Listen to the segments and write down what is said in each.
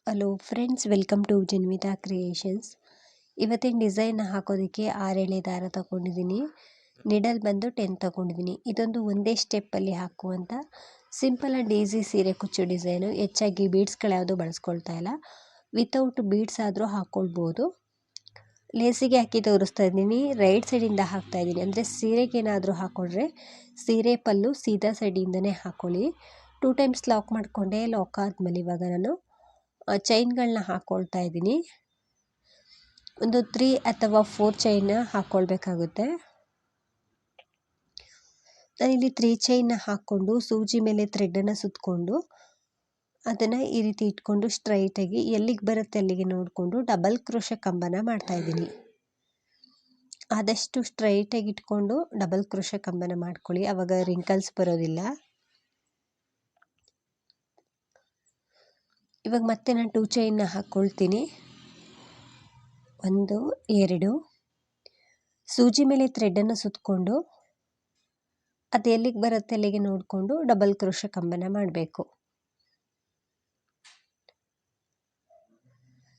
Hello friends, welcome to Janvitha creations. ಇವತ್ತಿನ design ಹಾಕೋದಕ್ಕೆ 6 ಎಳೆ ದಾರ ತಗೊಂಡಿದ್ದೀನಿ. ನಿಡಲ್ ಬಂದು 10 ತಗೊಂಡಿದ್ದೀನಿ. ಇದೊಂದು ಒಂದೇ ಸ್ಟೆಪ್ಪಲ್ಲಿ ಹಾಕುವಂಥ ಸಿಂಪಲ್ ಆ್ಯಂಡ್ ಈಸಿ ಸೀರೆ ಕುಚ್ಚು ಡಿಸೈನು. ಹೆಚ್ಚಾಗಿ ಬೀಡ್ಸ್ಗಳು ಯಾವುದೂ ಬಳಸ್ಕೊಳ್ತಾ ಇಲ್ಲ. ವಿತೌಟ್ ಬೀಡ್ಸ್ ಆದರೂ ಹಾಕ್ಕೊಳ್ಬೋದು. ಲೇಸಿಗೆ ಹಾಕಿ ತೋರಿಸ್ತಾ ಇದ್ದೀನಿ. ರೈಟ್ ಸೈಡಿಂದ ಹಾಕ್ತಾ ಇದ್ದೀನಿ. ಅಂದರೆ ಸೀರೆಗೆ ಏನಾದರೂ ಹಾಕ್ಕೊಂಡ್ರೆ ಸೀರೆ ಪಲ್ಲು ಸೀದಾ ಸೈಡಿಂದನೇ ಹಾಕ್ಕೊಳ್ಳಿ. 2 ಟೈಮ್ಸ್ ಲಾಕ್ ಮಾಡಿಕೊಂಡೆ. ಲಾಕ್ ಆದಮೇಲೆ ಇವಾಗ ನಾನು ಚೈನ್ಗಳನ್ನ ಹಾಕ್ಕೊಳ್ತಾ ಇದ್ದೀನಿ. ಒಂದು 3 ಅಥವಾ 4 ಚೈನ್ನ ಹಾಕ್ಕೊಳ್ಬೇಕಾಗುತ್ತೆ. ನಾನಿಲ್ಲಿ 3 ಚೈನ್ನ ಹಾಕ್ಕೊಂಡು ಸೂಜಿ ಮೇಲೆ ಥ್ರೆಡನ್ನು ಸುತ್ತಕೊಂಡು ಅದನ್ನು ಈ ರೀತಿ ಇಟ್ಕೊಂಡು ಸ್ಟ್ರೈಟಾಗಿ ಎಲ್ಲಿಗೆ ಬರುತ್ತೆ ಅಲ್ಲಿಗೆ ನೋಡಿಕೊಂಡು ಡಬಲ್ ಕ್ರೋಶೆ ಕಂಬನ ಮಾಡ್ತಾ ಇದ್ದೀನಿ. ಆದಷ್ಟು ಸ್ಟ್ರೈಟಾಗಿ ಇಟ್ಕೊಂಡು ಡಬಲ್ ಕ್ರೋಶೆ ಕಂಬನ ಮಾಡ್ಕೊಳ್ಳಿ, ಆವಾಗ ರಿಂಕಲ್ಸ್ ಬರೋದಿಲ್ಲ. ಇವಾಗ ಮತ್ತೆ ನಾನು 2 ಚೈನ್ನ ಹಾಕ್ಕೊಳ್ತೀನಿ. 1 2 ಸೂಜಿ ಮೇಲೆ ಥ್ರೆಡನ್ನು ಸುತ್ತಕೊಂಡು ಅದು ಎಲ್ಲಿಗೆ ಬರುತ್ತೆ ಅಲ್ಲಿಗೆ ನೋಡಿಕೊಂಡು ಡಬಲ್ ಕ್ರೋಶೆ ಕಂಬನ ಮಾಡಬೇಕು.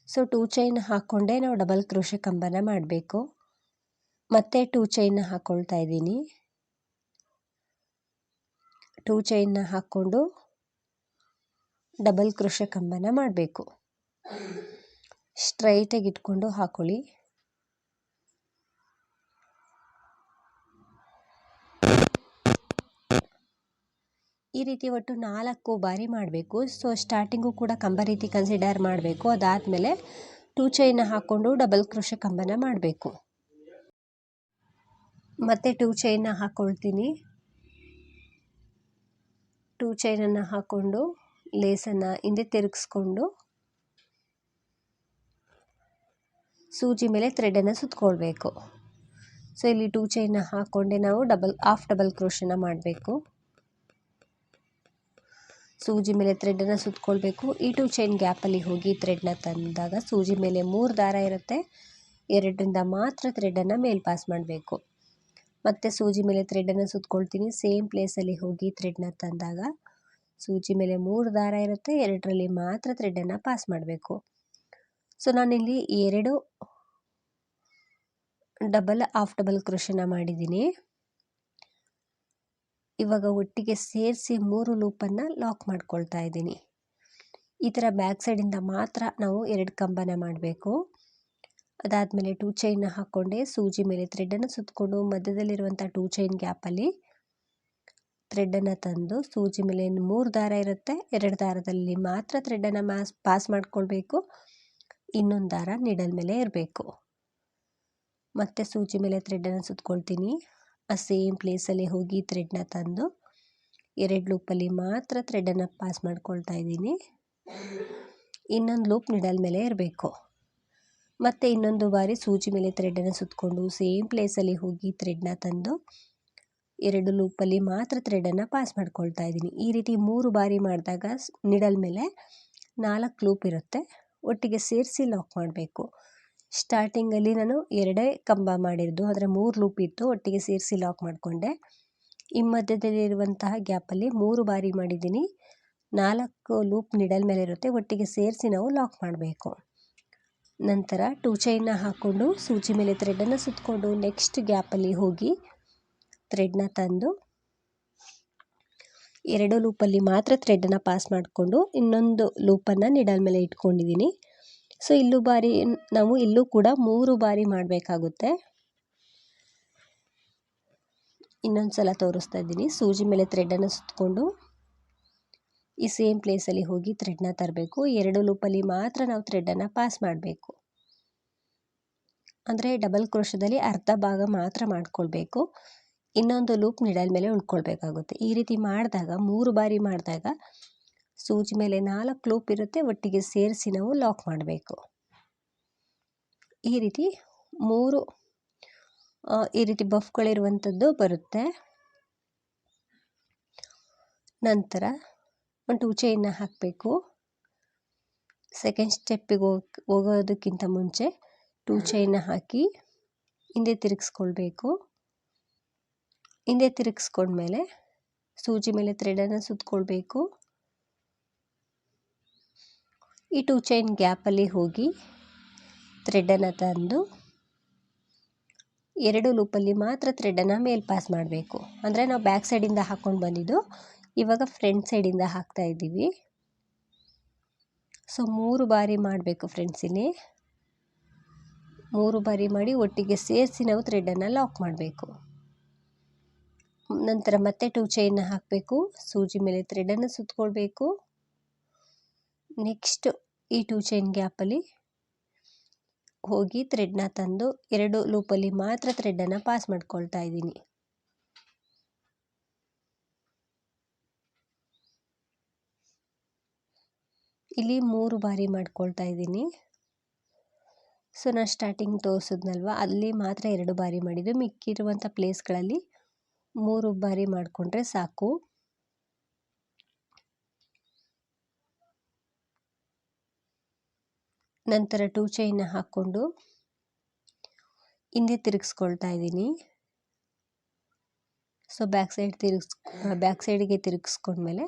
ಸೊ 2 ಚೈನ್ ಹಾಕ್ಕೊಂಡೇ ನಾವು ಡಬಲ್ ಕ್ರೋಶೆ ಕಂಬನ ಮಾಡಬೇಕು. ಮತ್ತೆ 2 ಚೈನ್ನ ಹಾಕ್ಕೊಳ್ತಾ ಇದ್ದೀನಿ. 2 ಚೈನ್ನ ಹಾಕ್ಕೊಂಡು ಡಬಲ್ ಕ್ರೋಶೆ ಕಂಬನ ಮಾಡಬೇಕು. ಸ್ಟ್ರೈಟಾಗಿ ಇಟ್ಕೊಂಡು ಹಾಕೊಳ್ಳಿ. ಈ ರೀತಿ ಒಟ್ಟು 4 ಬಾರಿ ಮಾಡಬೇಕು. ಸೊ ಸ್ಟಾರ್ಟಿಂಗು ಕೂಡ ಕಂಬ ರೀತಿ ಕನ್ಸಿಡರ್ ಮಾಡಬೇಕು. ಅದಾದಮೇಲೆ 2 ಚೈನ್ನ ಹಾಕ್ಕೊಂಡು ಡಬಲ್ ಕ್ರೋಶೆ ಕಂಬನ ಮಾಡಬೇಕು. ಮತ್ತೆ 2 ಚೈನ್ನ ಹಾಕ್ಕೊಳ್ತೀನಿ. 2 ಚೈನನ್ನು ಹಾಕ್ಕೊಂಡು ಲೇಸನ್ನು ಹಿಂದೆ ತಿರುಗಿಸ್ಕೊಂಡು ಸೂಜಿ ಮೇಲೆ ಥ್ರೆಡನ್ನು ಸುತ್ತಕೊಳ್ಬೇಕು. ಸೊ ಇಲ್ಲಿ 2 ಚೈನ್ನ ಹಾಕ್ಕೊಂಡೆ ನಾವು ಹಾಫ್ ಡಬಲ್ ಕ್ರೋಶನ ಮಾಡಬೇಕು. ಸೂಜಿ ಮೇಲೆ ಥ್ರೆಡನ್ನು ಸುತ್ತಕೊಳ್ಬೇಕು. ಈ 2 ಚೈನ್ ಗ್ಯಾಪಲ್ಲಿ ಹೋಗಿ ಥ್ರೆಡ್ನ ತಂದಾಗ ಸೂಜಿ ಮೇಲೆ 3 ದಾರ ಇರುತ್ತೆ. 2ರಿಂದ ಮಾತ್ರ ಥ್ರೆಡನ್ನು ಮೇಲ್ ಪಾಸ್ ಮಾಡಬೇಕು. ಮತ್ತೆ ಸೂಜಿ ಮೇಲೆ ಥ್ರೆಡನ್ನು ಸುತ್ತಕೊಳ್ತೀನಿ. ಸೇಮ್ ಪ್ಲೇಸಲ್ಲಿ ಹೋಗಿ ಥ್ರೆಡ್ನ ತಂದಾಗ ಸೂಜಿ ಮೇಲೆ 3 ದಾರ ಇರುತ್ತೆ. 2ರಲ್ಲಿ ಮಾತ್ರ ಥ್ರೆಡನ್ನು ಪಾಸ್ ಮಾಡಬೇಕು. ಸೊ ನಾನಿಲ್ಲಿ 2 ಹಾಫ್ ಡಬಲ್ ಕ್ರೋಶನ ಮಾಡಿದ್ದೀನಿ. ಇವಾಗ ಒಟ್ಟಿಗೆ ಸೇರಿಸಿ 3 ಲೂಪನ್ನು ಲಾಕ್ ಮಾಡ್ಕೊಳ್ತಾ ಇದ್ದೀನಿ. ಈ ಥರ ಬ್ಯಾಕ್ ಸೈಡಿಂದ ಮಾತ್ರ ನಾವು 2 ಕಂಬನ ಮಾಡಬೇಕು. ಅದಾದಮೇಲೆ 2 ಚೈನ್ನ ಹಾಕ್ಕೊಂಡೆ ಸೂಜಿ ಮೇಲೆ ಥ್ರೆಡನ್ನು ಸುತ್ತಕೊಂಡು ಮಧ್ಯದಲ್ಲಿರುವಂಥ 2 ಚೈನ್ ಗ್ಯಾಪಲ್ಲಿ ಥ್ರೆಡನ್ನು ತಂದು ಸೂಜಿ ಮೇಲೆ 3 ದಾರ ಇರುತ್ತೆ. 2 ದಾರದಲ್ಲಿ ಮಾತ್ರ ಥ್ರೆಡನ್ನು ಪಾಸ್ ಮಾಡ್ಕೊಳ್ಬೇಕು. ಇನ್ನೊಂದು ದಾರ ನೀಡಲ್ ಮೇಲೆ ಇರಬೇಕು. ಮತ್ತೆ ಸೂಜಿ ಮೇಲೆ ಥ್ರೆಡನ್ನು ಸುತ್ತಕೊಳ್ತೀನಿ. ಆ ಸೇಮ್ ಪ್ಲೇಸಲ್ಲಿ ಹೋಗಿ ಥ್ರೆಡ್ನ ತಂದು 2 ಲೂಪಲ್ಲಿ ಮಾತ್ರ ಥ್ರೆಡನ್ನು ಪಾಸ್ ಮಾಡ್ಕೊಳ್ತಾ ಇದ್ದೀನಿ. ಇನ್ನೊಂದು ಲೂಪ್ ನೀಡಲ್ ಮೇಲೆ ಇರಬೇಕು. ಮತ್ತೆ ಇನ್ನೊಂದು ಬಾರಿ ಸೂಜಿ ಮೇಲೆ ಥ್ರೆಡನ್ನು ಸುತ್ತಕೊಂಡು ಸೇಮ್ ಪ್ಲೇಸಲ್ಲಿ ಹೋಗಿ ಥ್ರೆಡ್ನ ತಂದು 2 ಲೂಪಲ್ಲಿ ಮಾತ್ರ ಥ್ರೆಡನ್ನು ಪಾಸ್ ಮಾಡ್ಕೊಳ್ತಾ ಇದ್ದೀನಿ. ಈ ರೀತಿ 3 ಬಾರಿ ಮಾಡಿದಾಗ ನಿಡಲ್ ಮೇಲೆ 4 ಲೂಪ್ ಇರುತ್ತೆ. ಒಟ್ಟಿಗೆ ಸೇರಿಸಿ ಲಾಕ್ ಮಾಡಬೇಕು. ಸ್ಟಾರ್ಟಿಂಗಲ್ಲಿ ನಾನು 2 ಕಂಬ ಮಾಡಿರೋದು, ಆದರೆ 3 ಲೂಪ್ ಇತ್ತು. ಒಟ್ಟಿಗೆ ಸೇರಿಸಿ ಲಾಕ್ ಮಾಡಿಕೊಂಡೆ. ಈ ಮಧ್ಯದಲ್ಲಿರುವಂತಹ ಗ್ಯಾಪಲ್ಲಿ 3 ಬಾರಿ ಮಾಡಿದ್ದೀನಿ. 4 ಲೂಪ್ ನಿಡಲ್ ಮೇಲೆ ಇರುತ್ತೆ. ಒಟ್ಟಿಗೆ ಸೇರಿಸಿ ನಾವು ಲಾಕ್ ಮಾಡಬೇಕು. ನಂತರ 2 ಚೈನ್ನ ಹಾಕ್ಕೊಂಡು ಸೂಜಿ ಮೇಲೆ ಥ್ರೆಡನ್ನು ಸುತ್ತಕೊಂಡು ನೆಕ್ಸ್ಟ್ ಗ್ಯಾಪಲ್ಲಿ ಹೋಗಿ ಥ್ರೆಡ್ನ ತಂದು 2 ಲೂಪಲ್ಲಿ ಮಾತ್ರ ಥ್ರೆಡನ್ನು ಪಾಸ್ ಮಾಡಿಕೊಂಡು ಇನ್ನೊಂದು ಲೂಪನ್ನು ನಿಡಲ್ ಮೇಲೆ ಇಟ್ಕೊಂಡಿದ್ದೀನಿ. ಸೊ ಇಲ್ಲೂ ಕೂಡ 3 ಬಾರಿ ಮಾಡಬೇಕಾಗುತ್ತೆ. ಇನ್ನೊಂದು ಸಲ ತೋರಿಸ್ತಾ ಇದ್ದೀನಿ. ಸೂಜಿ ಮೇಲೆ ಥ್ರೆಡನ್ನು ಸುತ್ತಕೊಂಡು ಈ ಸೇಮ್ ಪ್ಲೇಸಲ್ಲಿ ಹೋಗಿ ಥ್ರೆಡ್ನ ತರಬೇಕು. 2 ಲೂಪಲ್ಲಿ ಮಾತ್ರ ನಾವು ಥ್ರೆಡನ್ನು ಪಾಸ್ ಮಾಡಬೇಕು. ಅಂದರೆ ಡಬಲ್ ಕ್ರೋಶದಲ್ಲಿ ಅರ್ಧ ಭಾಗ ಮಾತ್ರ ಮಾಡ್ಕೊಳ್ಬೇಕು. ಇನ್ನೊಂದು ಲೂಪ್ ನಿಡಲ್ ಮೇಲೆ ಉಳ್ಕೊಳ್ಬೇಕಾಗುತ್ತೆ. ಈ ರೀತಿ ಮಾಡಿದಾಗ 3 ಬಾರಿ ಮಾಡಿದಾಗ ಸೂಜಿ ಮೇಲೆ 4 ಲೂಪ್ ಇರುತ್ತೆ. ಒಟ್ಟಿಗೆ ಸೇರಿಸಿ ನಾವು ಲಾಕ್ ಮಾಡಬೇಕು. ಈ ರೀತಿ 3 ಈ ರೀತಿ ಬಫ್ಗಳಿರುವಂಥದ್ದು ಬರುತ್ತೆ. ನಂತರ ಒಂದು 2 ಚೈನ್ನ ಹಾಕಬೇಕು. ಸೆಕೆಂಡ್ ಸ್ಟೆಪ್ಪಿಗೆ ಹೋಗೋದಕ್ಕಿಂತ ಮುಂಚೆ 2 ಚೈನ್ನ ಹಾಕಿ ಹಿಂದೆ ತಿರುಗಿಸ್ಕೊಳ್ಬೇಕು. ಹಿಂದೆ ತಿರುಗಿಸ್ಕೊಂಡ್ಮೇಲೆ ಸೂಜಿ ಮೇಲೆ ಥ್ರೆಡನ್ನು ಸುತ್ತಕೊಳ್ಬೇಕು. ಈ 2 ಚೈನ್ ಗ್ಯಾಪಲ್ಲಿ ಹೋಗಿ ಥ್ರೆಡನ್ನು ತಂದು 2 ಲೂಪಲ್ಲಿ ಮಾತ್ರ ಥ್ರೆಡನ್ನು ಮೇಲೆ ಪಾಸ್ ಮಾಡಬೇಕು. ಅಂದರೆ ನಾವು ಬ್ಯಾಕ್ ಸೈಡಿಂದ ಹಾಕ್ಕೊಂಡು ಬಂದಿದ್ದು ಇವಾಗ ಫ್ರಂಟ್ ಸೈಡಿಂದ ಹಾಕ್ತಾ ಇದ್ದೀವಿ. ಸೊ 3 ಬಾರಿ ಮಾಡಬೇಕು ಫ್ರೆಂಡ್ಸ್. ಇಲ್ಲಿ 3 ಬಾರಿ ಮಾಡಿ ಒಟ್ಟಿಗೆ ಸೇರಿಸಿ ನಾವು ಥ್ರೆಡನ್ನು ಲಾಕ್ ಮಾಡಬೇಕು. ನಂತರ ಮತ್ತೆ 2 ಚೈನ್ನ ಹಾಕಬೇಕು, ಸೂಜಿ ಮೇಲೆ ಥ್ರೆಡನ್ನು ಸುತ್ತಕೊಳ್ಬೇಕು. ನೆಕ್ಸ್ಟ್ ಈ 2 ಚೈನ್ ಗ್ಯಾಪಲ್ಲಿ ಹೋಗಿ ಥ್ರೆಡ್ನ ತಂದು 2 ಲೂಪಲ್ಲಿ ಮಾತ್ರ ಥ್ರೆಡನ್ನು ಪಾಸ್ ಮಾಡ್ಕೊಳ್ತಾ ಇದ್ದೀನಿ. ಇಲ್ಲಿ 3 ಬಾರಿ ಮಾಡ್ಕೊಳ್ತಾ ಇದ್ದೀನಿ. ಸೊ ನಾನು ಸ್ಟಾರ್ಟಿಂಗ್ ತೋರಿಸಿದ್ನಲ್ವ ಅಲ್ಲಿ ಮಾತ್ರ 2 ಬಾರಿ ಮಾಡಿದ್ದು, ಮಿಕ್ಕಿರುವಂಥ ಪ್ಲೇಸ್ಗಳಲ್ಲಿ 3 ಬಾರಿ ಮಾಡಿಕೊಂಡ್ರೆ ಸಾಕು. ನಂತರ 2 ಚೈನ್ನ ಹಾಕ್ಕೊಂಡು ಹಿಂದೆ ತಿರುಗಿಸ್ಕೊಳ್ತಾ ಇದ್ದೀನಿ. ಸೊ ಬ್ಯಾಕ್ ಸೈಡ್ಗೆ ತಿರುಗಿಸ್ಕೊಂಡ್ಮೇಲೆ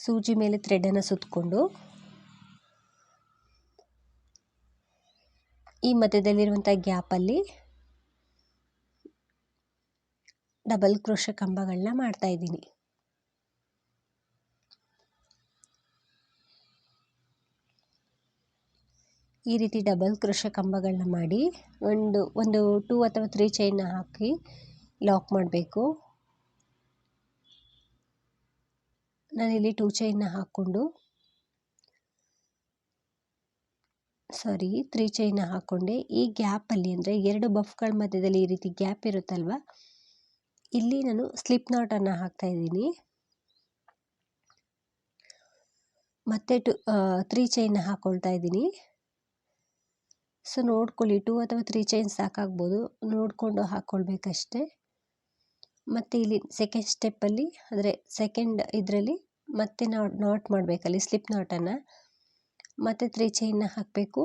ಸೂಜಿ ಮೇಲೆ ಥ್ರೆಡನ್ನು ಸುತ್ತಕೊಂಡು ಈ ಮಧ್ಯದಲ್ಲಿರುವಂಥ ಗ್ಯಾಪಲ್ಲಿ ಡಬಲ್ ಕ್ರೋಶೆ ಕಂಬಗಳನ್ನ ಮಾಡ್ತಾ ಇದ್ದೀನಿ. ಈ ರೀತಿ ಡಬಲ್ ಕ್ರೋಶೆ ಕಂಬಗಳನ್ನ ಮಾಡಿ ಒಂದು 2 ಅಥವಾ 3 ಚೈನ್ನ ಹಾಕಿ ಲಾಕ್ ಮಾಡಬೇಕು. ನಾನಿಲ್ಲಿ 2 ಚೈನ್ನ ಹಾಕ್ಕೊಂಡು 3 ಚೈನ್ನ ಹಾಕ್ಕೊಂಡೆ. ಈ ಗ್ಯಾಪಲ್ಲಿ ಅಂದರೆ 2 ಬಫ್ಗಳ ಮಧ್ಯದಲ್ಲಿ ಈ ರೀತಿ ಗ್ಯಾಪ್ ಇರುತ್ತಲ್ವ, ಇಲ್ಲಿ ನಾನು ಸ್ಲಿಪ್ ನಾಟನ್ನು ಹಾಕ್ತಾ ಇದ್ದೀನಿ. ಮತ್ತೆ 3 ಚೈನ್ನ ಹಾಕ್ಕೊಳ್ತಾ ಇದ್ದೀನಿ. ಸೊ ನೋಡ್ಕೊಳ್ಳಿ, 2 ಅಥವಾ 3 ಚೈನ್ ಸಾಕಾಗ್ಬೋದು, ನೋಡಿಕೊಂಡು ಹಾಕ್ಕೊಳ್ಬೇಕಷ್ಟೆ. ಮತ್ತು ಇಲ್ಲಿ ಸೆಕೆಂಡ್ ಸ್ಟೆಪ್ಪಲ್ಲಿ ಅಂದರೆ ಸೆಕೆಂಡ್ ಇದರಲ್ಲಿ ಮತ್ತೆ ನಾಟ್ ಮಾಡಬೇಕಲ್ಲಿ ಸ್ಲಿಪ್ ನಾಟನ್ನು. ಮತ್ತು 3 ಚೈನ್ನ ಹಾಕಬೇಕು.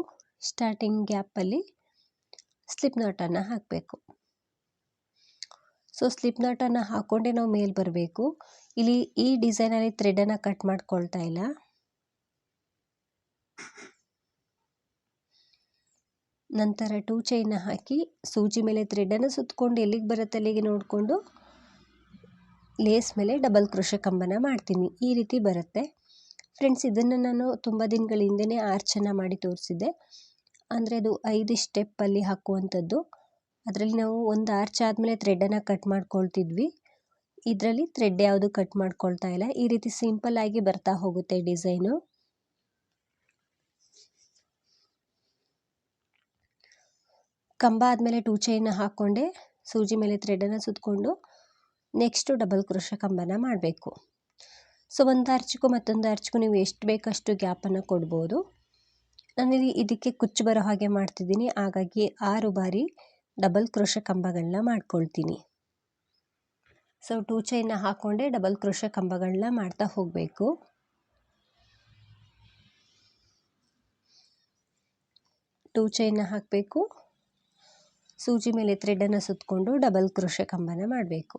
ಸ್ಟಾರ್ಟಿಂಗ್ ಗ್ಯಾಪಲ್ಲಿ ಸ್ಲಿಪ್ ನಾಟನ್ನು ಹಾಕಬೇಕು. ಸೊ ಸ್ಲಿಪ್ ನಾಟನ್ನು ಹಾಕ್ಕೊಂಡೆ ನಾವು ಮೇಲೆ ಬರಬೇಕು. ಇಲ್ಲಿ ಈ ಡಿಸೈನಲ್ಲಿ ಥ್ರೆಡನ್ನು ಕಟ್ ಮಾಡ್ಕೊಳ್ತಾ ಇಲ್ಲ. ನಂತರ 2 ಚೈನ್ನ ಹಾಕಿ ಸೂಜಿ ಮೇಲೆ ಥ್ರೆಡನ್ನು ಸುತ್ತಕೊಂಡು ಎಲ್ಲಿಗೆ ಬರುತ್ತೆ ಅಲ್ಲಿಗೆ ನೋಡಿಕೊಂಡು ಲೇಸ್ ಮೇಲೆ ಡಬಲ್ ಕ್ರೋಶೆ ಕಂಬನ ಮಾಡ್ತೀನಿ. ಈ ರೀತಿ ಬರುತ್ತೆ ಫ್ರೆಂಡ್ಸ್. ಇದನ್ನು ನಾನು ತುಂಬ ದಿನಗಳ ಹಿಂದೆಯೇ ಆರ್ಚನ್ನು ಮಾಡಿ ತೋರಿಸಿದ್ದೆ. ಅಂದರೆ ಅದು 5 ಸ್ಟೆಪ್ಪಲ್ಲಿ ಹಾಕುವಂಥದ್ದು. ಅದರಲ್ಲಿ ನಾವು ಒಂದು ಆರ್ಚ್ ಆದಮೇಲೆ ಥ್ರೆಡನ್ನು ಕಟ್ ಮಾಡ್ಕೊಳ್ತಿದ್ವಿ. ಇದರಲ್ಲಿ ಥ್ರೆಡ್ ಯಾವುದು ಕಟ್ ಮಾಡ್ಕೊಳ್ತಾ ಇಲ್ಲ. ಈ ರೀತಿ ಸಿಂಪಲ್ ಆಗಿ ಬರ್ತಾ ಹೋಗುತ್ತೆ ಡಿಸೈನು. ಕಂಬ ಆದಮೇಲೆ 2 ಚೈನ್ನ ಹಾಕ್ಕೊಂಡೆ ಸೂಜಿ ಮೇಲೆ ಥ್ರೆಡನ್ನು ಸುತ್ತಕೊಂಡು ನೆಕ್ಸ್ಟು ಡಬಲ್ ಕ್ರೋಶೆ ಕಂಬನ ಮಾಡಬೇಕು. ಸೊ ಒಂದು ಆರ್ಚ್ಗೂ ಮತ್ತೊಂದು ಆರ್ಚ್ಗೂ ನೀವು ಎಷ್ಟು ಬೇಕಷ್ಟು ಗ್ಯಾಪನ್ನು ಕೊಡ್ಬೋದು. ನಾನಿಲ್ಲಿ ಇದಕ್ಕೆ ಕುಚ್ಚು ಬರೋ ಹಾಗೆ ಮಾಡ್ತಿದ್ದೀನಿ, ಹಾಗಾಗಿ 6 ಬಾರಿ ಡಬಲ್ ಕ್ರೋಶೆ ಕಂಬಗಳನ್ನ ಮಾಡ್ಕೊಳ್ತೀನಿ. ಸೊ 2 ಚೈನ್ನ ಹಾಕ್ಕೊಂಡೆ ಡಬಲ್ ಕ್ರೋಶೆ ಕಂಬಗಳನ್ನ ಮಾಡ್ತಾ ಹೋಗಬೇಕು. ಟೂ ಚೈನ್ನ ಹಾಕಬೇಕು, ಸೂಜಿ ಮೇಲೆ ಥ್ರೆಡನ್ನು ಸುತ್ತಕೊಂಡು ಡಬಲ್ ಕ್ರೋಶೆ ಕಂಬನ ಮಾಡಬೇಕು.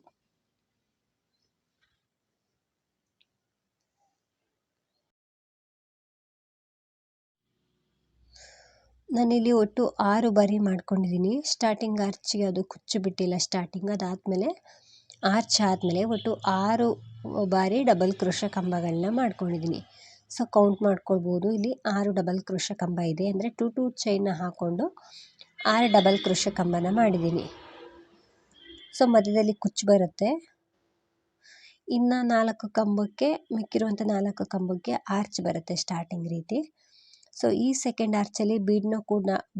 ನಾನಿಲ್ಲಿ ಒಟ್ಟು 6 ಬಾರಿ ಮಾಡ್ಕೊಂಡಿದ್ದೀನಿ. ಸ್ಟಾರ್ಟಿಂಗ್ ಆರ್ಚಿಗೆ ಅದು ಕುಚ್ಚು ಬಿಟ್ಟಿಲ್ಲ ಸ್ಟಾರ್ಟಿಂಗ್. ಅದಾದಮೇಲೆ ಆರ್ಚ್ ಆದಮೇಲೆ ಒಟ್ಟು 6 ಬಾರಿ ಡಬಲ್ ಕ್ರೋಶೆ ಕಂಬಗಳನ್ನ ಮಾಡ್ಕೊಂಡಿದ್ದೀನಿ. ಸೊ ಕೌಂಟ್ ಮಾಡ್ಕೊಳ್ಬೋದು. ಇಲ್ಲಿ 6 ಡಬಲ್ ಕ್ರೋಶೆ ಕಂಬ ಇದೆ, ಅಂದರೆ 2 ಚೈನ್ನ ಹಾಕ್ಕೊಂಡು 6 ಡಬಲ್ ಕ್ರೋಶೆ ಕಂಬನ ಮಾಡಿದ್ದೀನಿ. ಸೊ ಮಧ್ಯದಲ್ಲಿ ಕುಚ್ಚು ಬರುತ್ತೆ. ಇನ್ನು 4 ಕಂಬಕ್ಕೆ ಮಿಕ್ಕಿರುವಂಥ 4 ಕಂಬಕ್ಕೆ ಆರ್ಚ್ ಬರುತ್ತೆ ಸ್ಟಾರ್ಟಿಂಗ್ ರೀತಿ. ಸೊ ಈ ಸೆಕೆಂಡ್ ಆರ್ಚಲ್ಲಿ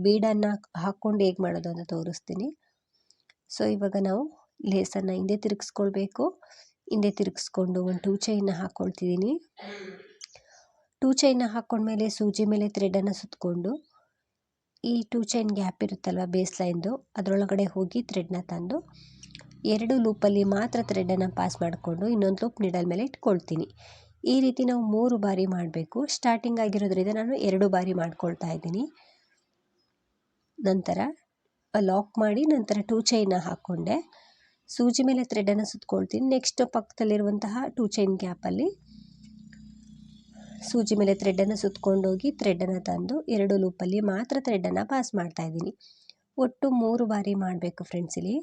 ಬೀಡನ್ನು ಹಾಕ್ಕೊಂಡು ಹೇಗೆ ಮಾಡೋದು ಅಂತ ತೋರಿಸ್ತೀನಿ. ಸೊ ಇವಾಗ ನಾವು ಲೇಸನ್ನು ಹಿಂದೆ ತಿರುಗಿಸ್ಕೊಳ್ಬೇಕು. ಹಿಂದೆ ತಿರುಗಿಸ್ಕೊಂಡು ಒಂದು 2 ಚೈನ್ನ ಹಾಕ್ಕೊಳ್ತಿದ್ದೀನಿ. 2 ಚೈನ್ನ ಹಾಕ್ಕೊಂಡ್ಮೇಲೆ ಸೂಜಿ ಮೇಲೆ ಥ್ರೆಡನ್ನು ಸುತ್ತಕೊಂಡು ಈ 2 ಚೈನ್ ಗ್ಯಾಪ್ ಇರುತ್ತಲ್ವ ಬೇಸ್ ಲೈನ್ದು, ಅದರೊಳಗಡೆ ಹೋಗಿ ಥ್ರೆಡ್ನ ತಂದು 2 ಲೂಪಲ್ಲಿ ಮಾತ್ರ ಥ್ರೆಡನ್ನು ಪಾಸ್ ಮಾಡಿಕೊಂಡು ಇನ್ನೊಂದು ಲೂಪ್ ನೀಡಲ್ ಮೇಲೆ ಇಟ್ಕೊಳ್ತೀನಿ. ಈ ರೀತಿ ನಾವು 3 ಬಾರಿ ಮಾಡಬೇಕು. ಸ್ಟಾರ್ಟಿಂಗ್ ಆಗಿರೋದ್ರಿಂದ ನಾನು 2 ಬಾರಿ ಮಾಡ್ಕೊಳ್ತಾ ಇದ್ದೀನಿ. ನಂತರ ಲಾಕ್ ಮಾಡಿ ನಂತರ 2 ಚೈನ್ನ ಹಾಕ್ಕೊಂಡೆ ಸೂಜಿ ಮೇಲೆ ಥ್ರೆಡನ್ನು ಸುತ್ತಕೊಳ್ತೀನಿ. ನೆಕ್ಸ್ಟ್ ಪಕ್ಕದಲ್ಲಿರುವಂತಹ 2 ಚೈನ್ ಗ್ಯಾಪಲ್ಲಿ ಸೂಜಿ ಮೇಲೆ ಥ್ರೆಡನ್ನು ಸುತ್ಕೊಂಡೋಗಿ ಥ್ರೆಡನ್ನು ತಂದು 2 ಲೂಪಲ್ಲಿ ಮಾತ್ರ ಥ್ರೆಡನ್ನು ಪಾಸ್ ಮಾಡ್ತಾ ಇದ್ದೀನಿ. ಒಟ್ಟು 3 ಬಾರಿ ಮಾಡಬೇಕು ಫ್ರೆಂಡ್ಸ್. ಇಲ್ಲಿ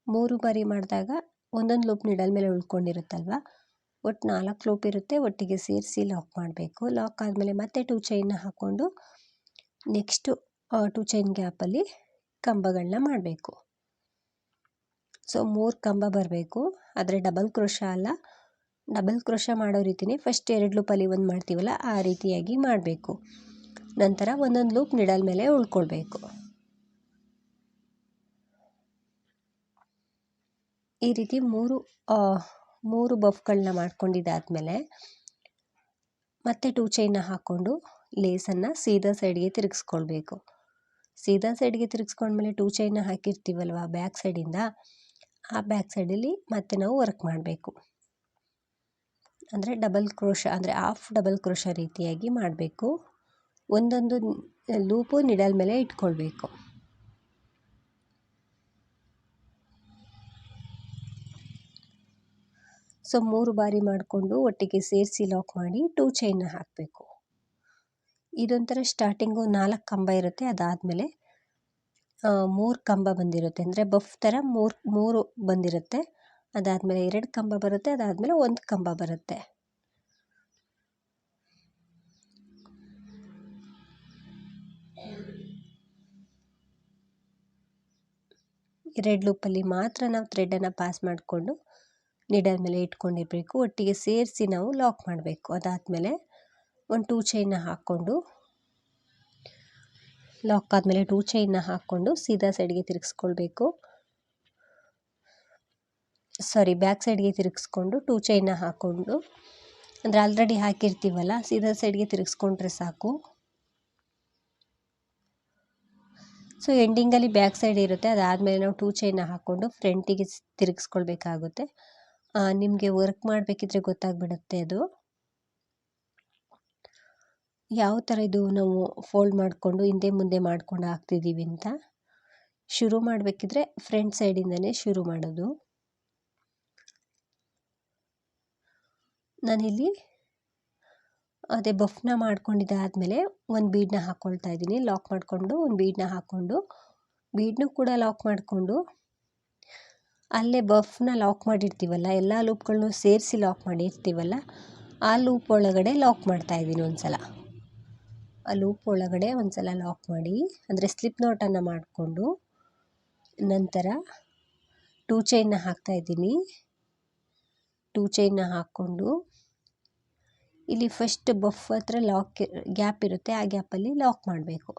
3 ಬಾರಿ ಮಾಡಿದಾಗ ಒಂದೊಂದು ಲೂಪ್ ನೀಡಲ್ ಮೇಲೆ ಉಳ್ಕೊಂಡಿರುತ್ತಲ್ವ, ಒಟ್ಟು 4 ಲೂಪ್ ಇರುತ್ತೆ, ಒಟ್ಟಿಗೆ ಸೇರಿಸಿ ಲಾಕ್ ಮಾಡಬೇಕು. ಲಾಕ್ ಆದಮೇಲೆ ಮತ್ತೆ 2 ಚೈನ್ನ ಹಾಕ್ಕೊಂಡು ನೆಕ್ಸ್ಟು 2 ಚೈನ್ ಗ್ಯಾಪಲ್ಲಿ ಕಂಬಗಳನ್ನ ಮಾಡಬೇಕು. ಸೊ 3 ಕಂಬ ಬರಬೇಕು, ಆದರೆ ಡಬಲ್ ಕ್ರೋಶ ಅಲ್ಲ. ಡಬಲ್ ಕ್ರೋಶ ಮಾಡೋ ರೀತಿಯೇ ಫಸ್ಟ್ 2 ಲೂಪಲ್ಲಿ ಒಂದು ಮಾಡ್ತೀವಲ್ಲ ಆ ರೀತಿಯಾಗಿ ಮಾಡಬೇಕು. ನಂತರ ಒಂದೊಂದು ಲೂಪ್ ನಿಡಲ್ ಮೇಲೆ ಉಳ್ಕೊಳ್ಬೇಕು. ಈ ರೀತಿ ಮೂರು ಬಫ್ಗಳನ್ನ ಮಾಡ್ಕೊಂಡಿದ್ದಾದಮೇಲೆ ಮತ್ತೆ 2 ಚೈನ್ನ ಹಾಕ್ಕೊಂಡು ಲೇಸನ್ನು ಸೀದಾ ಸೈಡ್ಗೆ ತಿರುಗಿಸ್ಕೊಳ್ಬೇಕು. ಸೀದಾ ಸೈಡ್ಗೆ ತಿರುಗಿಸ್ಕೊಂಡ್ಮೇಲೆ 2 ಚೈನ್ನ ಹಾಕಿರ್ತೀವಲ್ವ ಬ್ಯಾಕ್ ಸೈಡಿಂದ, ಆ ಬ್ಯಾಕ್ ಸೈಡಲ್ಲಿ ಮತ್ತೆ ನಾವು ವರ್ಕ್ ಮಾಡಬೇಕು. ಅಂದರೆ ಡಬಲ್ ಕ್ರೋಶ ಅಂದರೆ ಹಾಫ್ ಡಬಲ್ ಕ್ರೋಶ ರೀತಿಯಾಗಿ ಮಾಡಬೇಕು. ಒಂದೊಂದು ಲೂಪು ನಿಡಲ್ ಮೇಲೆ ಇಟ್ಕೊಳ್ಬೇಕು. ಸೊ 3 ಬಾರಿ ಮಾಡಿಕೊಂಡು ಒಟ್ಟಿಗೆ ಸೇರಿಸಿ ಲಾಕ್ ಮಾಡಿ 2 ಚೈನ್ನ ಹಾಕಬೇಕು. ಇದೊಂಥರ ಸ್ಟಾರ್ಟಿಂಗು 4 ಕಂಬ ಇರುತ್ತೆ, ಅದಾದಮೇಲೆ 3 ಕಂಬ ಬಂದಿರುತ್ತೆ. ಅಂದರೆ ಬಫ್ ಥರ ಮೂರು ಬಂದಿರುತ್ತೆ, ಅದಾದಮೇಲೆ 2 ಕಂಬ ಬರುತ್ತೆ, ಅದಾದಮೇಲೆ 1 ಕಂಬ ಬರುತ್ತೆ. ಎರಡು ಲೂಪಲ್ಲಿ ಮಾತ್ರ ನಾವು ಥ್ರೆಡನ್ನು ಪಾಸ್ ಮಾಡಿಕೊಂಡು ನೀಡಲ್ ಮೇಲೆ ಇಟ್ಕೊಂಡಿರಬೇಕು. ಒಟ್ಟಿಗೆ ಸೇರಿಸಿ ನಾವು ಲಾಕ್ ಮಾಡಬೇಕು. ಅದಾದಮೇಲೆ ಒಂದು 2 ಚೈನ್ನ ಹಾಕ್ಕೊಂಡು ಲಾಕ್ ಆದಮೇಲೆ 2 ಚೈನ್ನ ಹಾಕ್ಕೊಂಡು ಸೀದಾ ಸೈಡ್ಗೆ ತಿರುಗಿಸ್ಕೊಳ್ಬೇಕು. ಬ್ಯಾಕ್ ಸೈಡ್ಗೆ ತಿರುಗಿಸ್ಕೊಂಡು 2 ಚೈನ್ನ ಹಾಕ್ಕೊಂಡು, ಅಂದರೆ ಆಲ್ರೆಡಿ ಹಾಕಿರ್ತೀವಲ್ಲ, ಸೀದಾ ಸೈಡ್ಗೆ ತಿರುಗಿಸ್ಕೊಂಡ್ರೆ ಸಾಕು. ಸೊ ಎಂಡಿಂಗಲ್ಲಿ ಬ್ಯಾಕ್ ಸೈಡ್ ಇರುತ್ತೆ, ಅದಾದಮೇಲೆ ನಾವು 2 ಚೈನ್ನ ಹಾಕ್ಕೊಂಡು ಫ್ರಂಟಿಗೆ ತಿರುಗಿಸ್ಕೊಳ್ಬೇಕಾಗುತ್ತೆ. ನಿಮಗೆ ವರ್ಕ್ ಮಾಡಬೇಕಿದ್ರೆ ಗೊತ್ತಾಗ್ಬಿಡುತ್ತೆ ಅದು ಯಾವ ಥರ ಇದು ನಾವು ಫೋಲ್ಡ್ ಮಾಡಿಕೊಂಡು ಹಿಂದೆ ಮುಂದೆ ಮಾಡ್ಕೊಂಡು ಹಾಕ್ತಿದ್ದೀವಿ ಅಂತ. ಶುರು ಮಾಡಬೇಕಿದ್ರೆ ಫ್ರಂಟ್ ಸೈಡಿಂದನೇ ಶುರು ಮಾಡೋದು. ನಾನಿಲ್ಲಿ ಅದೇ ಬಫ್ನ ಮಾಡ್ಕೊಂಡಿದ್ದಾದಮೇಲೆ ಒಂದು ಬೀಡನ್ನ ಹಾಕ್ಕೊಳ್ತಾ ಇದ್ದೀನಿ. ಲಾಕ್ ಮಾಡಿಕೊಂಡು ಒಂದು ಬೀಡನ್ನ ಹಾಕ್ಕೊಂಡು ಬೀಡನ್ನೂ ಕೂಡ ಲಾಕ್ ಮಾಡಿಕೊಂಡು ಅಲ್ಲೇ ಬಫ್ನ ಲಾಕ್ ಮಾಡಿರ್ತೀವಲ್ಲ, ಎಲ್ಲ ಲೂಪ್ಗಳನ್ನೂ ಸೇರಿಸಿ ಲಾಕ್ ಮಾಡಿರ್ತೀವಲ್ಲ, ಆ ಲೂಪ್ ಒಳಗಡೆ ಲಾಕ್ ಮಾಡ್ತಾಯಿದ್ದೀನಿ ಒಂದ್ಸಲ. ಆ ಲೂಪ್ ಒಳಗಡೆ ಒಂದ್ಸಲ ಲಾಕ್ ಮಾಡಿ, ಅಂದರೆ ಸ್ಲಿಪ್ ನೋಟನ್ನು ಮಾಡಿಕೊಂಡು ನಂತರ 2 ಚೈನ್ನ ಹಾಕ್ತಾಯಿದ್ದೀನಿ. 2 ಚೈನ್ನ ಹಾಕ್ಕೊಂಡು ಇಲ್ಲಿ ಫಸ್ಟ್ ಬಫ್ ಹತ್ರ ಗ್ಯಾಪ್ ಇರುತ್ತೆ, ಆ ಗ್ಯಾಪಲ್ಲಿ ಲಾಕ್ ಮಾಡಬೇಕು.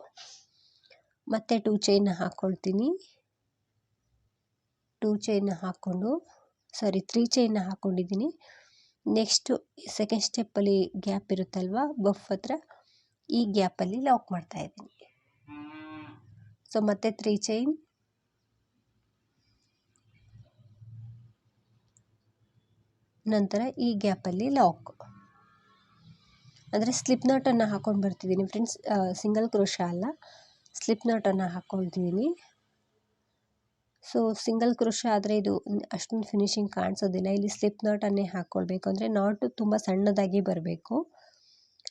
ಮತ್ತೆ 2 ಚೈನ್ನ ಹಾಕ್ಕೊಳ್ತೀನಿ. 2 ಚೈನ್ನ ಹಾಕ್ಕೊಂಡು 3 ಚೈನ್ನ ಹಾಕ್ಕೊಂಡಿದ್ದೀನಿ. ನೆಕ್ಸ್ಟು ಸೆಕೆಂಡ್ ಸ್ಟೆಪ್ಪಲ್ಲಿ ಗ್ಯಾಪ್ ಇರುತ್ತಲ್ವ ಬಫ್ ಹತ್ರ, ಈ ಗ್ಯಾಪಲ್ಲಿ ಲಾಕ್ ಮಾಡ್ತಾಯಿದ್ದೀನಿ. ಸೊ ಮತ್ತೆ 3 ಚೈನ್, ನಂತರ ಈ ಗ್ಯಾಪಲ್ಲಿ ಲಾಕ್. ಅಂದರೆ ಸ್ಲಿಪ್ ನಾಟನ್ನು ಹಾಕ್ಕೊಂಡು ಬರ್ತಿದ್ದೀನಿ ಫ್ರೆಂಡ್ಸ್, ಸಿಂಗಲ್ ಕ್ರೋಶ ಅಲ್ಲ, ಸ್ಲಿಪ್ ನಾಟನ್ನು ಹಾಕ್ಕೊಳ್ತಿದ್ದೀನಿ. ಸೊ ಸಿಂಗಲ್ ಕ್ರೋಶ ಆದರೆ ಇದು ಅಷ್ಟೊಂದು ಫಿನಿಶಿಂಗ್ ಕಾಣಿಸೋದಿಲ್ಲ. ಇಲ್ಲಿ ಸ್ಲಿಪ್ ನಾಟನ್ನೇ ಹಾಕ್ಕೊಳ್ಬೇಕು, ಅಂದರೆ ನಾಟು ತುಂಬ ಸಣ್ಣದಾಗಿ ಬರಬೇಕು.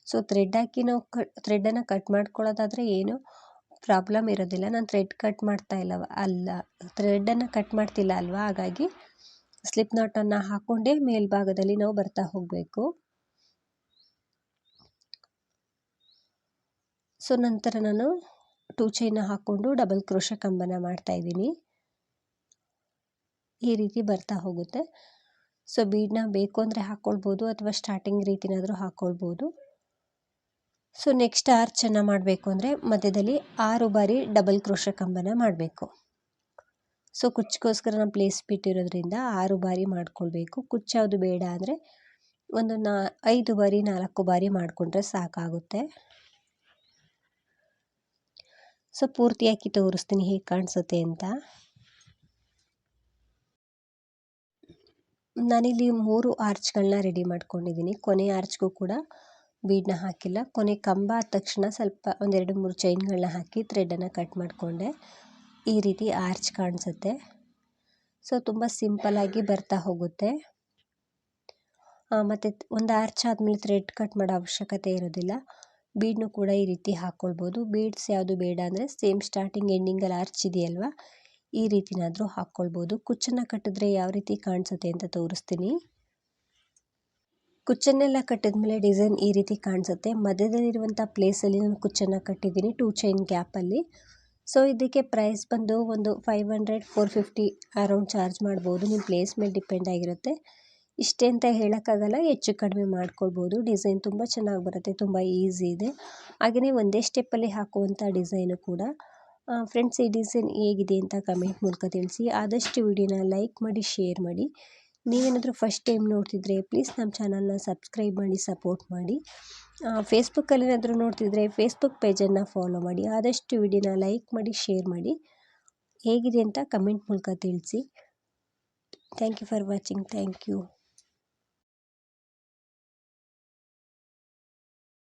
ಸೊ ಥ್ರೆಡ್ ಹಾಕಿ ನಾವು ಥ್ರೆಡನ್ನು ಕಟ್ ಮಾಡ್ಕೊಳ್ಳೋದಾದರೆ ಏನು ಪ್ರಾಬ್ಲಮ್ ಇರೋದಿಲ್ಲ. ನಾನು ಥ್ರೆಡ್ ಕಟ್ ಥ್ರೆಡನ್ನು ಕಟ್ ಮಾಡ್ತಿಲ್ಲ ಅಲ್ವಾ, ಹಾಗಾಗಿ ಸ್ಲಿಪ್ ನಾಟನ್ನು ಹಾಕ್ಕೊಂಡೇ ಮೇಲ್ಭಾಗದಲ್ಲಿ ನಾವು ಬರ್ತಾ ಹೋಗಬೇಕು. ಸೊ ನಂತರ ನಾನು 2 ಚೈನ್ನ ಹಾಕ್ಕೊಂಡು ಡಬಲ್ ಕ್ರೋಶ ಕಂಬನ ಮಾಡ್ತಾಯಿದ್ದೀನಿ. ಈ ರೀತಿ ಬರ್ತಾ ಹೋಗುತ್ತೆ. ಸೊ ಬೀಡನ್ನ ಬೇಕು ಅಂದರೆ ಹಾಕ್ಕೊಳ್ಬೋದು, ಅಥವಾ ಸ್ಟಾರ್ಟಿಂಗ್ ರೀತಿನಾದರೂ ಹಾಕ್ಕೊಳ್ಬೋದು. ಸೊ ನೆಕ್ಸ್ಟ್ ಆರ್ಚನ್ನು ಮಾಡಬೇಕು ಅಂದರೆ ಮಧ್ಯದಲ್ಲಿ 6 ಬಾರಿ ಡಬಲ್ ಕ್ರೋಶ ಕಂಬನ ಮಾಡಬೇಕು. ಸೊ ಕುಚ್ಚಿಗೋಸ್ಕರ ನಾನು ಪ್ಲೇಸ್ ಬಿಟ್ಟಿರೋದ್ರಿಂದ 6 ಬಾರಿ ಮಾಡ್ಕೊಳ್ಬೇಕು. ಕುಚ್ಚೋದು ಬೇಡ ಅಂದರೆ ಒಂದು 5 ಬಾರಿ 4 ಬಾರಿ ಮಾಡಿಕೊಂಡ್ರೆ ಸಾಕಾಗುತ್ತೆ. ಸೊ ಪೂರ್ತಿಯಾಗಿ ತೋರಿಸ್ತೀನಿ ಹೇಗೆ ಕಾಣಿಸುತ್ತೆ ಅಂತ. ನಾನಿಲ್ಲಿ 3 ಆರ್ಚ್ಗಳನ್ನ ರೆಡಿ ಮಾಡ್ಕೊಂಡಿದ್ದೀನಿ. ಕೊನೆ ಆರ್ಚ್ಗೂ ಕೂಡ ಬೀಡನ್ನ ಹಾಕಿಲ್ಲ. ಕೊನೆ ಕಂಬ ಆದ ತಕ್ಷಣ ಸ್ವಲ್ಪ 1-2-3 ಚೈನ್ಗಳನ್ನ ಹಾಕಿ ಥ್ರೆಡನ್ನು ಕಟ್ ಮಾಡಿಕೊಂಡೆ. ಈ ರೀತಿ ಆರ್ಚ್ ಕಾಣಿಸುತ್ತೆ. ಸೊ ತುಂಬ ಸಿಂಪಲ್ಲಾಗಿ ಬರ್ತಾ ಹೋಗುತ್ತೆ. ಮತ್ತು ಒಂದು ಆರ್ಚ್ ಆದಮೇಲೆ ಥ್ರೆಡ್ ಕಟ್ ಮಾಡೋ ಅವಶ್ಯಕತೆ ಇರೋದಿಲ್ಲ. ಬೀಡ್ನು ಕೂಡ ಈ ರೀತಿ ಹಾಕ್ಕೊಳ್ಬೋದು. ಬೀಡ್ಸ್ ಯಾವುದು ಬೇಡ ಅಂದರೆ ಸೇಮ್ ಸ್ಟಾರ್ಟಿಂಗ್ ಎಂಡಿಂಗಲ್ಲಿ ಆರ್ಚ್ ಇದೆಯಲ್ವ, ಈ ರೀತಿನಾದರೂ ಹಾಕ್ಕೊಳ್ಬೋದು. ಕುಚ್ಚನ್ನು ಕಟ್ಟಿದ್ರೆ ಯಾವ ರೀತಿ ಕಾಣಿಸುತ್ತೆ ಅಂತ ತೋರಿಸ್ತೀನಿ. ಕುಚ್ಚನ್ನೆಲ್ಲ ಕಟ್ಟಿದ್ಮೇಲೆ ಡಿಸೈನ್ ಈ ರೀತಿ ಕಾಣಿಸುತ್ತೆ. ಮಧ್ಯದಲ್ಲಿರುವಂಥ ಪ್ಲೇಸಲ್ಲಿ ನಾನು ಕುಚ್ಚನ್ನು ಕಟ್ಟಿದ್ದೀನಿ 2 ಚೈನ್ ಗ್ಯಾಪಲ್ಲಿ. ಸೊ ಇದಕ್ಕೆ ಪ್ರೈಸ್ ಬಂದು ಒಂದು 500 450 ಅರೌಂಡ್ ಚಾರ್ಜ್ ಮಾಡ್ಬೋದು. ನಿಮ್ಮ ಪ್ಲೇಸ್ ಮೇಲೆ ಡಿಪೆಂಡ್ ಆಗಿರುತ್ತೆ. ಇಷ್ಟೇ ಅಂತ ಹೇಳೋಕ್ಕಾಗಲ್ಲ, ಹೆಚ್ಚು ಕಡಿಮೆ ಮಾಡ್ಕೊಳ್ಬೋದು. ಡಿಸೈನ್ ತುಂಬ ಚೆನ್ನಾಗಿ ಬರುತ್ತೆ, ತುಂಬ ಈಸಿ ಇದೆ. ಹಾಗೆಯೇ ಒಂದೇ ಸ್ಟೆಪ್ಪಲ್ಲಿ ಹಾಕುವಂಥ ಡಿಸೈನು ಕೂಡ. ಫ್ರೆಂಡ್ಸ್, ಈ ಡಿಸೈನ್ ಹೇಗಿದೆ ಅಂತ ಕಮೆಂಟ್ ಮೂಲಕ ತಿಳಿಸಿ. ಆದಷ್ಟು ವಿಡಿಯೋನ ಲೈಕ್ ಮಾಡಿ, ಶೇರ್ ಮಾಡಿ. ನೀವೇನಾದರೂ ಫಸ್ಟ್ ಟೈಮ್ ನೋಡ್ತಿದ್ರೆ ಪ್ಲೀಸ್ ನಮ್ಮ ಚಾನಲ್ನ ಸಬ್ಸ್ಕ್ರೈಬ್ ಮಾಡಿ, ಸಪೋರ್ಟ್ ಮಾಡಿ. ಫೇಸ್ಬುಕ್ಕಲ್ಲಿ ಏನಾದರೂ ನೋಡ್ತಿದ್ರೆ ಫೇಸ್ಬುಕ್ ಪೇಜನ್ನು ಫಾಲೋ ಮಾಡಿ. ಆದಷ್ಟು ವಿಡಿಯೋನ ಲೈಕ್ ಮಾಡಿ, ಶೇರ್ ಮಾಡಿ. ಹೇಗಿದೆ ಅಂತ ಕಮೆಂಟ್ ಮೂಲಕ ತಿಳಿಸಿ. Thank you for watching. Thank you.